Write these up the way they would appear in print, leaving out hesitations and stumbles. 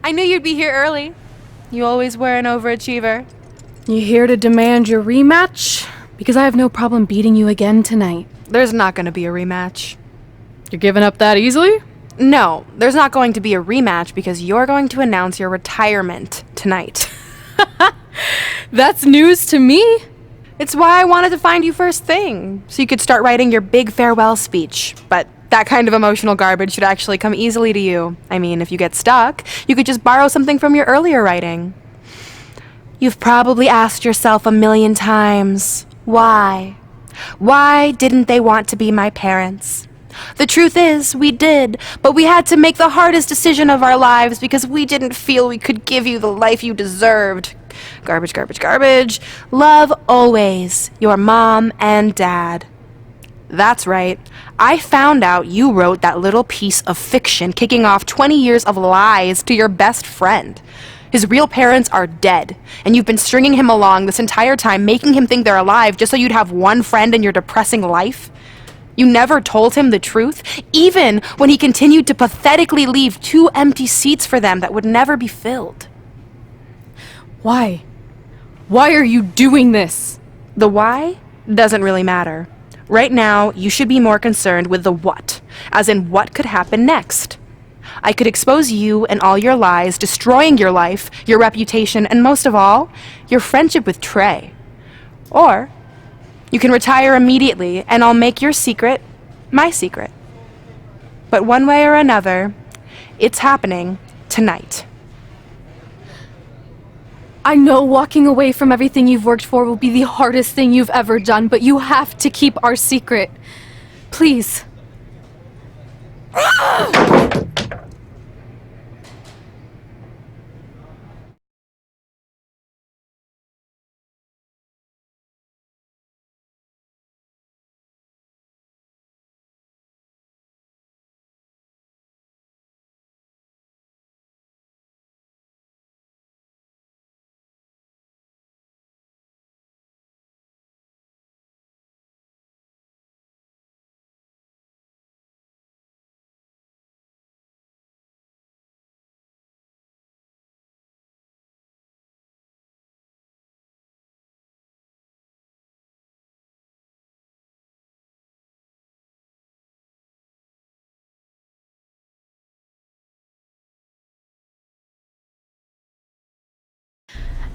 I knew you'd be here early. You always were an overachiever. You here to demand your rematch? Because I have no problem beating you again tonight. There's not going to be a rematch. You're giving up that easily? No, there's not going to be a rematch because you're going to announce your retirement tonight. That's news to me. It's why I wanted to find you first thing, so you could start writing your big farewell speech. But that kind of emotional garbage should actually come easily to you. I mean, if you get stuck, you could just borrow something from your earlier writing. You've probably asked yourself a million times, why? Why didn't they want to be my parents? The truth is, we did, but we had to make the hardest decision of our lives because we didn't feel we could give you the life you deserved. Garbage, garbage, garbage. Love always, your mom and dad. That's right. I found out you wrote that little piece of fiction kicking off 20 years of lies to your best friend. His real parents are dead, and you've been stringing him along this entire time, making him think they're alive just so you'd have one friend in your depressing life. You never told him the truth, even when he continued to pathetically leave 2 empty seats for them that would never be filled. Why? Why are you doing this? The why doesn't really matter. Right now, you should be more concerned with the what, as in what could happen next. I could expose you and all your lies, destroying your life, your reputation, and most of all, your friendship with Trey. Or you can retire immediately, and I'll make your secret my secret. But one way or another, it's happening tonight. I know walking away from everything you've worked for will be the hardest thing you've ever done, but you have to keep our secret. Please.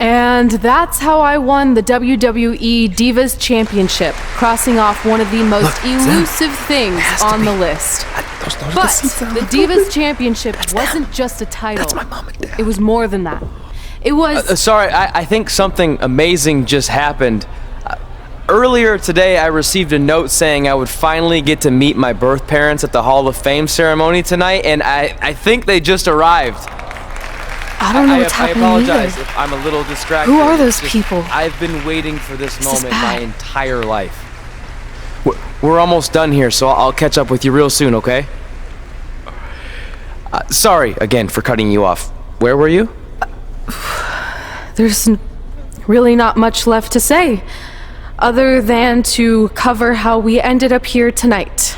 And that's how I won the WWE Divas Championship, crossing off one of the most elusive things on the list. But the Divas Championship wasn't just a title. That's my mom and dad. It was more than that. It was... Sorry, I think something amazing just happened. Earlier today, I received a note saying I would finally get to meet my birth parents at the Hall of Fame ceremony tonight, and I think they just arrived. I don't know what's happening I apologize either. if I'm a little distracted. Who are those people? I've been waiting for this moment my bad. entire life. We're almost done here, so I'll catch up with you real soon, okay? Sorry again for cutting you off. Where were you? There's really not much left to say, other than to cover how we ended up here tonight.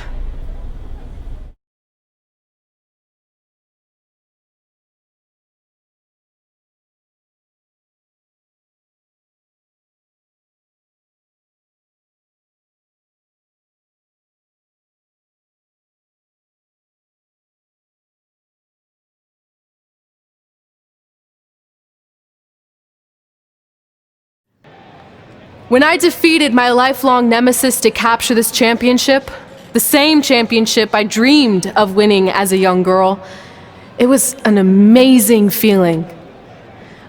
When I defeated my lifelong nemesis to capture this championship, the same championship I dreamed of winning as a young girl, it was an amazing feeling.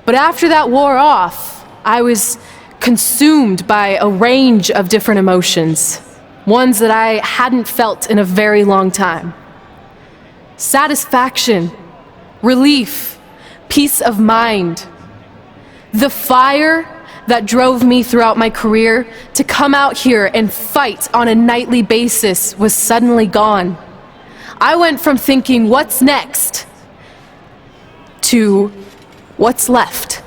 But after that wore off, I was consumed by a range of different emotions, ones that I hadn't felt in a very long time. Satisfaction, relief, peace of mind. The fire that drove me throughout my career to come out here and fight on a nightly basis was suddenly gone. I went from thinking, what's next, to what's left.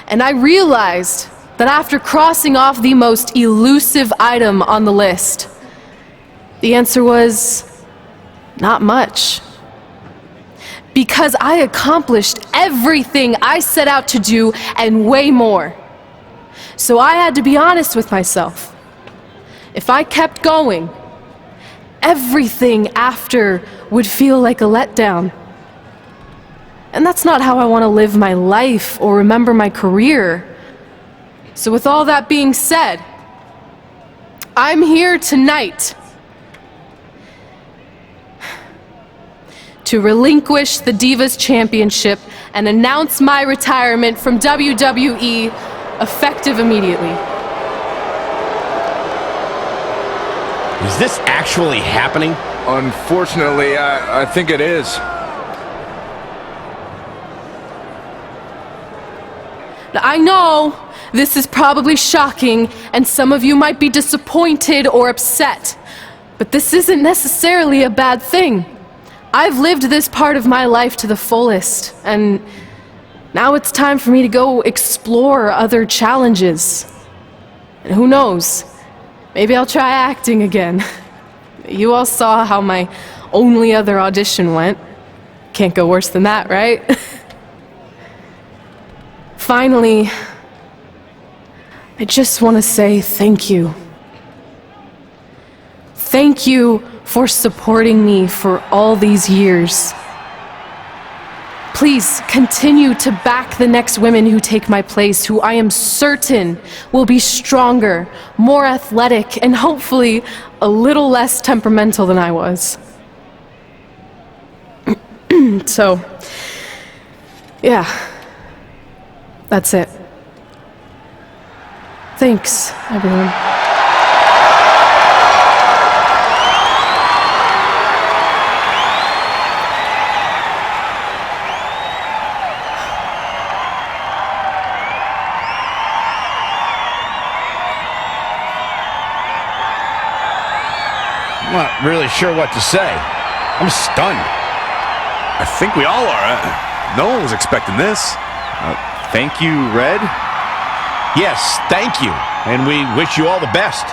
And I realized that after crossing off the most elusive item on the list, the answer was not much. because I accomplished everything I set out to do and way more. So I had to be honest with myself. If I kept going, everything after would feel like a letdown. And that's not how I want to live my life or remember my career. So with all that being said, I'm here tonight to relinquish the Divas Championship and announce my retirement from WWE effective immediately. Is this actually happening? Unfortunately, I think it is. I know this is probably shocking, and some of you might be disappointed or upset, but this isn't necessarily a bad thing. I've lived this part of my life to the fullest, and now it's time for me to go explore other challenges. And who knows, maybe I'll try acting again. You all saw how my only other audition went. Can't go worse than that, right? Finally, I just want to say thank you. Thank you for supporting me for all these years. Please continue to back the next women who take my place, who I am certain will be stronger, more athletic, and hopefully a little less temperamental than I was. So, yeah, that's it. Thanks, everyone. I'm not really sure what to say. I'm stunned. I think we all are. No one was expecting this. Thank you, Red. Yes, thank you. And we wish you all the best.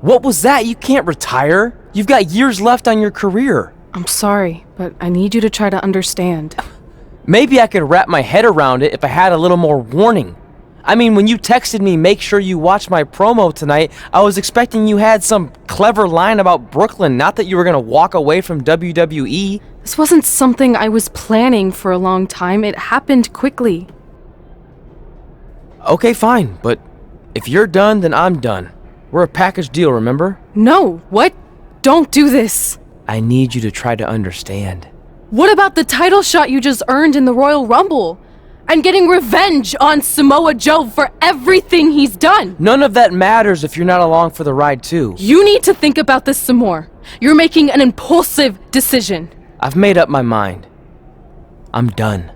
What was that? You can't retire. You've got years left on your career. I'm sorry, but I need you to try to understand. Maybe I could wrap my head around it if I had a little more warning. I mean, when you texted me, make sure you watch my promo tonight, I was expecting you had some clever line about Brooklyn, not that you were gonna walk away from WWE. This wasn't something I was planning for a long time. It happened quickly. Okay, fine, but if you're done, then I'm done. We're a package deal, remember? No, what? Don't do this. I need you to try to understand. What about the title shot you just earned in the Royal Rumble? And getting revenge on Samoa Joe for everything he's done? None of that matters if you're not along for the ride, too. You need to think about this some more. You're making an impulsive decision. I've made up my mind. I'm done.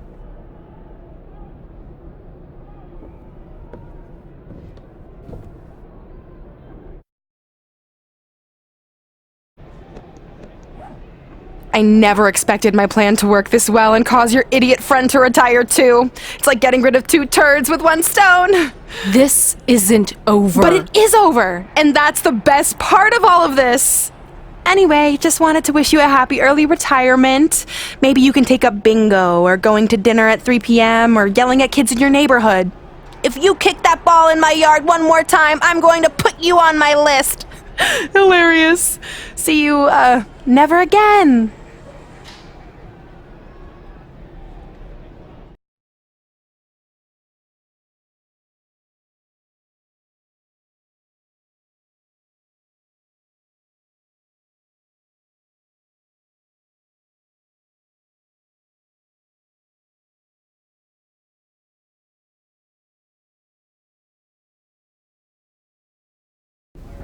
I never expected my plan to work this well and cause your idiot friend to retire too. It's like getting rid of two turds with one stone. This isn't over. But it is over, and that's the best part of all of this. Anyway, just wanted to wish you a happy early retirement. Maybe you can take up bingo, or going to dinner at 3 p.m., or yelling at kids in your neighborhood. If you kick that ball in my yard one more time, I'm going to put you on my list. Hilarious. See you, never again.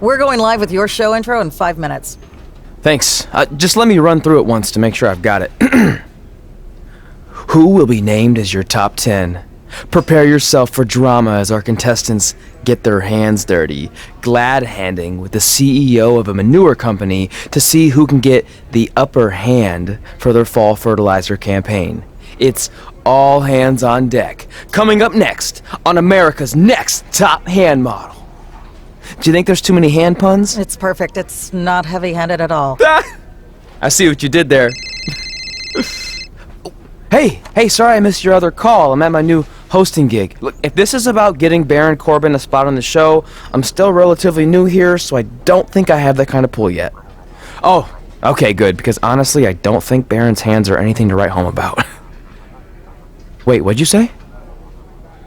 We're going live with your show intro in 5 minutes. Thanks. Just let me run through it once to make sure I've got it. Who will be named as your top 10? Prepare yourself for drama as our contestants get their hands dirty, glad-handing with the CEO of a manure company to see who can get the upper hand for their fall fertilizer campaign. It's all hands on deck. Coming up next on America's Next Top Hand Model. Do you think there's too many hand puns? It's perfect. It's not heavy-handed at all. I see what you did there. Hey, sorry I missed your other call. I'm at my new hosting gig. Look, if this is about getting Baron Corbin a spot on the show, I'm still relatively new here, so I don't think I have that kind of pull yet. Oh, okay, good, because honestly, I don't think Baron's hands are anything to write home about. Wait, what'd you say?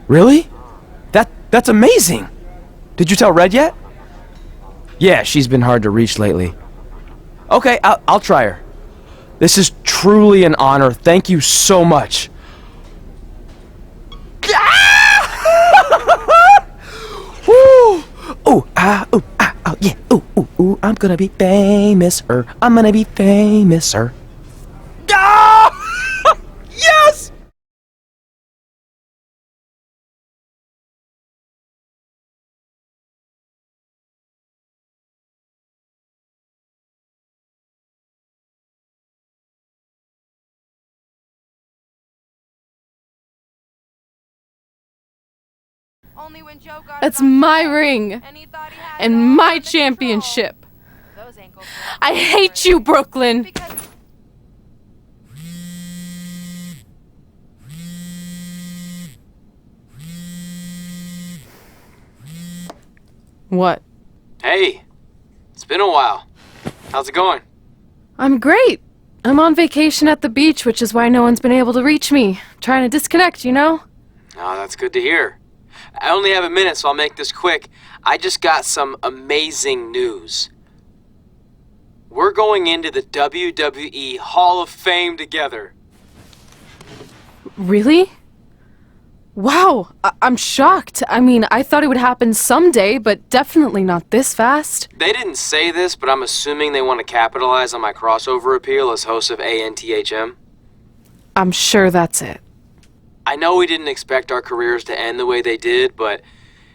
Really? That's amazing! Did you tell Red yet? Yeah, she's been hard to reach lately. Okay, I'll try her. This is truly an honor. Thank you so much. Woo! Ooh, yeah. Ooh, I'm gonna be famous, I'm gonna be famous, Ah! Yes! Only when Joe got That's it on my tape, ring and he thought he had it and all my under control. championship. Those ankles were I hate you, Brooklyn. because What? Hey, it's been a while. How's it going? I'm great. I'm on vacation at the beach, which is why no one's been able to reach me. Trying to disconnect, you know? Oh, that's good to hear. I only have a minute, so I'll make this quick. I just got some amazing news. We're going into the WWE Hall of Fame together. Really? Wow, I'm shocked. I mean, I thought it would happen someday, but definitely not this fast. They didn't say this, but I'm assuming they want to capitalize on my crossover appeal as host of ANTHM. I'm sure that's it. I know we didn't expect our careers to end the way they did, but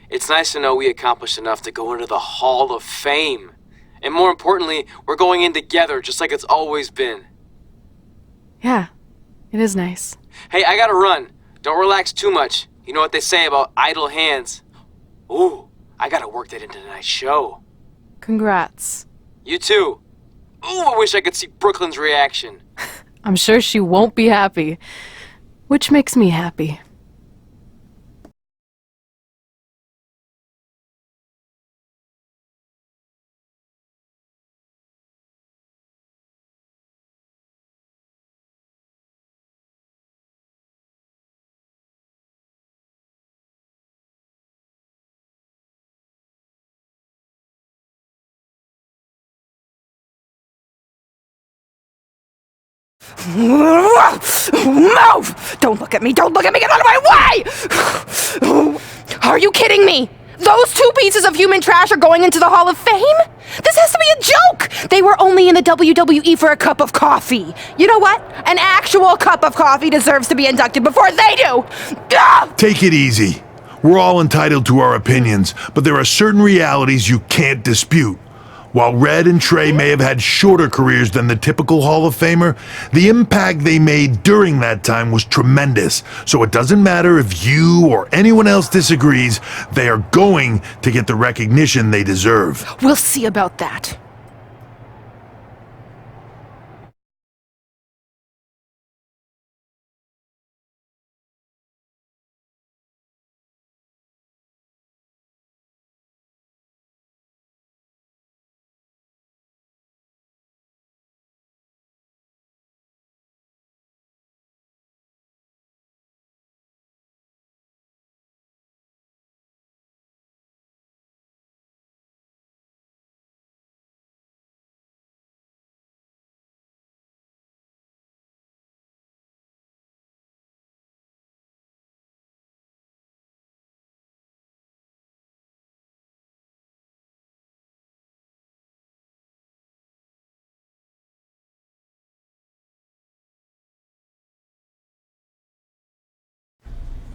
it's nice to know we accomplished enough to go into the Hall of Fame. And more importantly, we're going in together, just like it's always been. Yeah, it is nice. Hey, I gotta run. Don't relax too much. You know what they say about idle hands. Ooh, I gotta work that into tonight's show. Congrats. You too. Ooh, I wish I could see Brooklyn's reaction. I'm sure she won't be happy, which makes me happy. Move! Don't look at me! Don't look at me! Get out of my way! Are you kidding me? Those two pieces of human trash are going into the Hall of Fame? This has to be a joke! They were only in the WWE for a cup of coffee. You know what? An actual cup of coffee deserves to be inducted before they do! Ugh! Take it easy. We're all entitled to our opinions, but there are certain realities you can't dispute. While Red and Trey may have had shorter careers than the typical Hall of Famer, the impact they made during that time was tremendous. So it doesn't matter if you or anyone else disagrees, they are going to get the recognition they deserve. We'll see about that.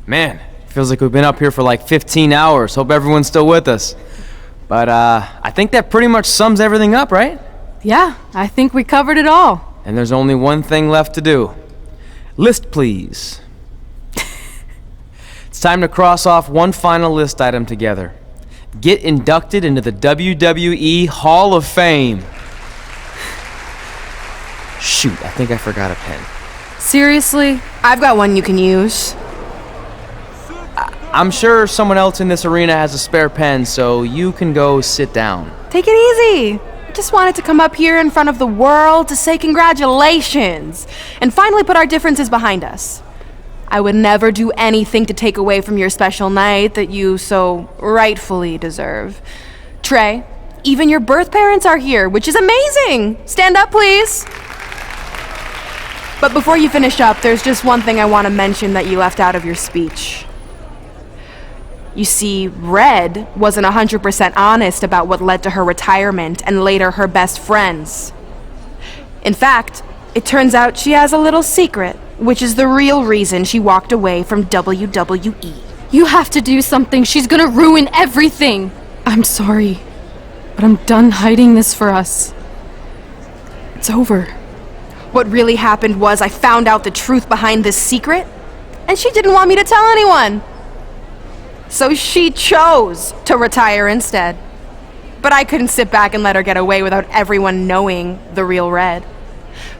Man, feels like we've been up here for like 15 hours. Hope everyone's still with us. But I think that pretty much sums everything up, right? Yeah, I think we covered it all. And there's only one thing left to do. List, please. It's time to cross off one final list item together. Get inducted into the WWE Hall of Fame. Shoot, I think I forgot a pen. Seriously? I've got one you can use. I'm sure someone else in this arena has a spare pen, so you can go sit down. Take it easy. I just wanted to come up here in front of the world to say congratulations and finally put our differences behind us. I would never do anything to take away from your special night that you so rightfully deserve. Trey, even your birth parents are here, which is amazing. Stand up, please. But before you finish up, there's just one thing I want to mention that you left out of your speech. You see, Red wasn't 100% honest about what led to her retirement and later her best friends. In fact, it turns out she has a little secret, which is the real reason she walked away from WWE. You have to do something. She's gonna ruin everything. I'm sorry, but I'm done hiding this for us. It's over. What really happened was I found out the truth behind this secret, and she didn't want me to tell anyone. So she chose to retire instead. But I couldn't sit back and let her get away without everyone knowing the real Red.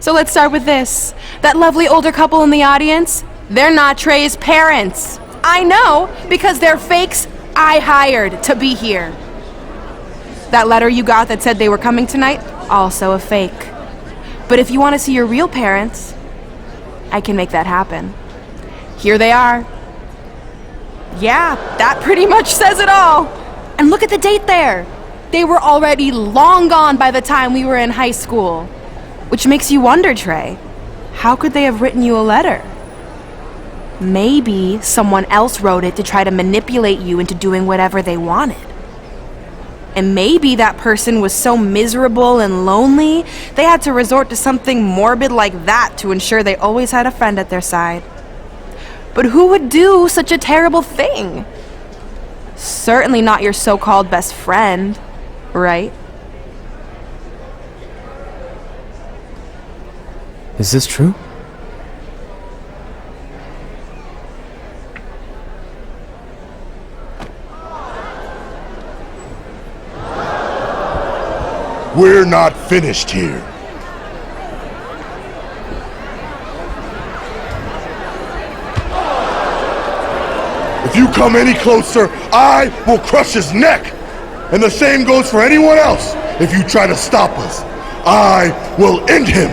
So let's start with this. That lovely older couple in the audience, they're not Trey's parents. I know, because they're fakes I hired to be here. That letter you got that said they were coming tonight, also a fake. But if you want to see your real parents, I can make that happen. Here they are. Yeah, that pretty much says it all. And look at the date there. They were already long gone by the time we were in high school. Which makes you wonder, Trey, how could they have written you a letter? Maybe someone else wrote it to try to manipulate you into doing whatever they wanted. And maybe that person was so miserable and lonely, they had to resort to something morbid like that to ensure they always had a friend at their side. But who would do such a terrible thing? Certainly not your so-called best friend, right? Is this true? We're not finished here. If you come any closer, I will crush his neck. And the same goes for anyone else. If you try to stop us, I will end him.